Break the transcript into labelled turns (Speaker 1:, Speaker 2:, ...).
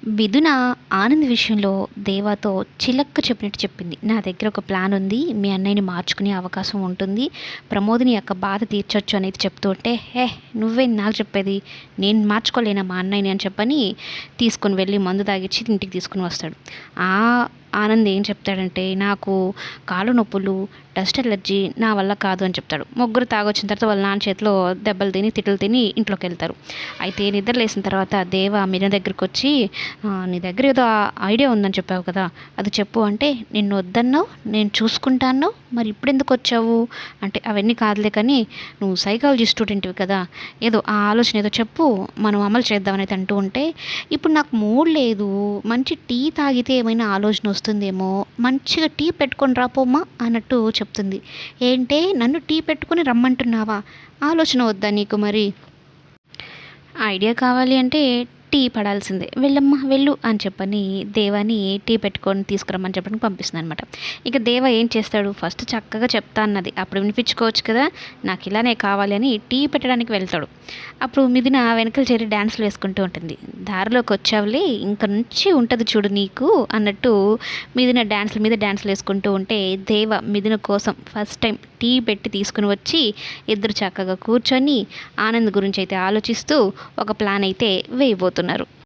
Speaker 1: మిథున ఆనంద్ విషయంలో దేవాతో చిలక్క చెప్పినట్టు చెప్పింది. నా దగ్గర ఒక ప్లాన్ ఉంది, మీ అన్నయ్యని మార్చుకునే అవకాశం ఉంటుంది, ప్రమోదిని యొక్క బాధ తీర్చొచ్చు అనేది చెప్తూ ఉంటే, హే నువ్వేం నాకు చెప్పేది, నేను మార్చుకోలేనా మా అన్నయ్యని అని చెప్పని తీసుకుని వెళ్ళి మందు తాగిచ్చి ఇంటికి తీసుకుని వస్తాడు. ఆ ఆనంద్ ఏం చెప్తాడంటే, నాకు కాళ్ళు నొప్పులు, డస్ట్ ఎలర్జీ, నా వల్ల కాదు అని చెప్తాడు. ముగ్గురు తాగొచ్చిన తర్వాత వాళ్ళ నాన్న చేతిలో దెబ్బలు తిని తిట్లు తిని ఇంట్లోకి వెళ్తారు. అయితే నిద్ర లేసిన తర్వాత దేవ మీన దగ్గరికి వచ్చి, నీ దగ్గర ఏదో ఐడియా ఉందని చెప్పావు కదా, అది చెప్పు అంటే, నిన్ను వద్దన్నావు, నేను చూసుకుంటాను, మరి ఇప్పుడు ఎందుకు వచ్చావు అంటే, అవన్నీ కాదులే కానీ నువ్వు సైకాలజీ స్టూడెంట్వి కదా, ఏదో ఆ ఆలోచన ఏదో చెప్పు, మనం అమలు చేద్దామని అంటూ ఉంటే, ఇప్పుడు నాకు మూడ్ లేదు, మంచి టీ తాగితే ఏమైనా ఆలోచన వస్తుందేమో, మంచిగా టీ పెట్టుకొని రాపోమ్మా అన్నట్టు చెప్తుంది. ఏంటే నన్ను టీ పెట్టుకొని రమ్మంటున్నావా, ఆలోచన వద్దా నీకు, మరి ఐడియా కావాలి అంటే టీ పడాల్సిందే, వెళ్ళమ్మా వెళ్ళు అని చెప్పని దేవాని టీ పెట్టుకొని తీసుకురమ్మని చెప్పని పంపిస్తుంది అనమాట. ఇక దేవ ఏం చేస్తాడు, ఫస్ట్ చక్కగా చెప్తా అన్నది అప్పుడు వినిపించుకోవచ్చు కదా, నాకు ఇలానే కావాలి అని టీ పెట్టడానికి వెళ్తాడు. అప్పుడు మిథున వెనకలు చేరి డ్యాన్స్లు వేసుకుంటూ ఉంటుంది. దారిలోకి వచ్చావులే, ఇంక నుంచి ఉంటుంది చూడు నీకు అన్నట్టు మిథున డ్యాన్స్ల మీద డ్యాన్స్లు వేసుకుంటూ ఉంటే, దేవ మిథున కోసం ఫస్ట్ టైం టీ పెట్టి తీసుకుని వచ్చి ఇద్దరు చక్కగా కూర్చొని ఆనంద్ గురించి అయితే ఆలోచిస్తూ ఒక ప్లాన్ అయితే వేయబోతున్నారు.